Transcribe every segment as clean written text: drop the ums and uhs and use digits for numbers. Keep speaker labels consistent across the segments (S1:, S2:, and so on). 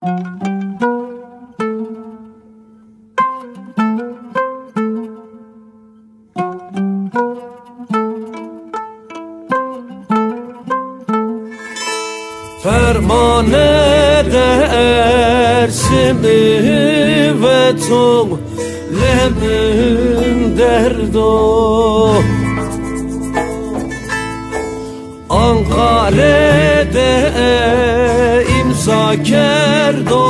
S1: Ferman edersin ve tolemin derdo Ankara'da imza kerdo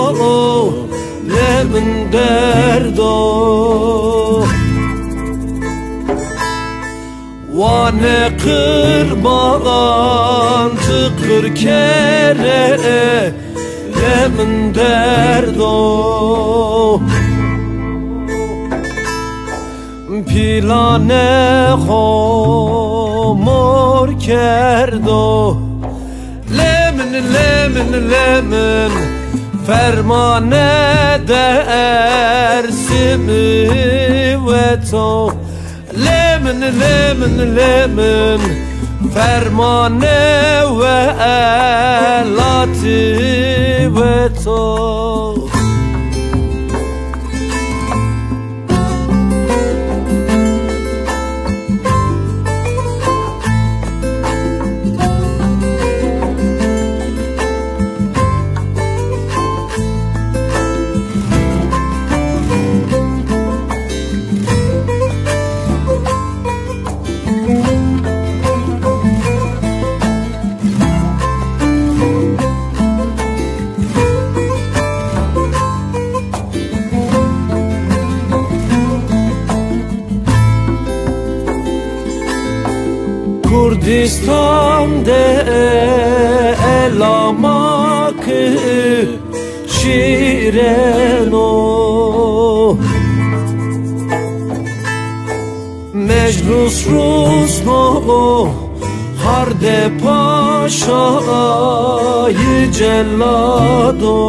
S1: lemin derdo Vane kırmadan tıkır kere lemin derdo Pilane homor kerdo Lemin lemin ferman edersin ve to Lemin ferman ve elati ve to Kurdistan'da elamak şireno Meclus Rusno harde paşayı cellado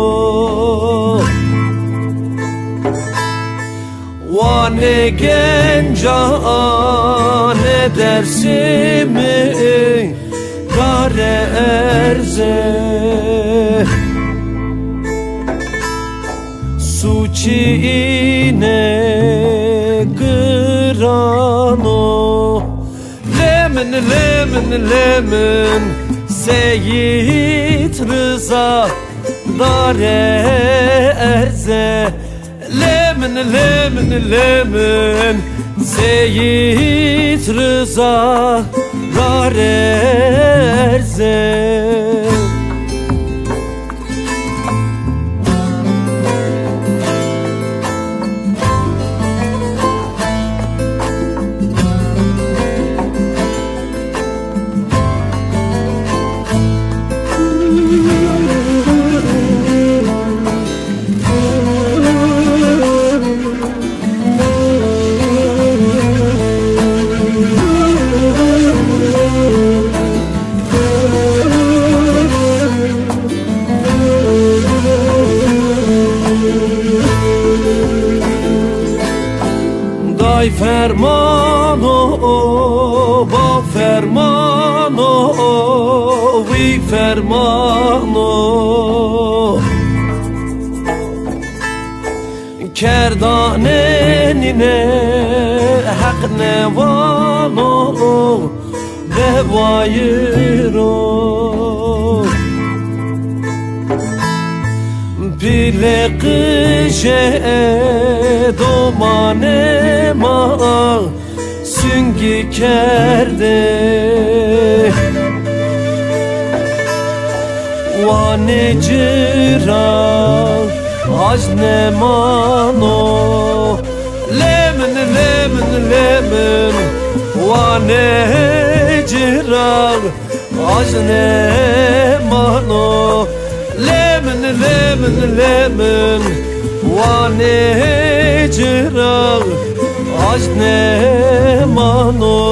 S1: Vane gencan edersin mi gare erze Suçine grano Lemin Seyit Rıza dare erze Lemin Seyit Rıza garerze Ay fermano, ba fermano, vi fermano Kerdanenine hak nevano Bevayiro Pile kışe domane ma Süngi kerde Vane cira Ajne mano Lemin Vane cira Ajne mano Lemin Vane cira Ajne mano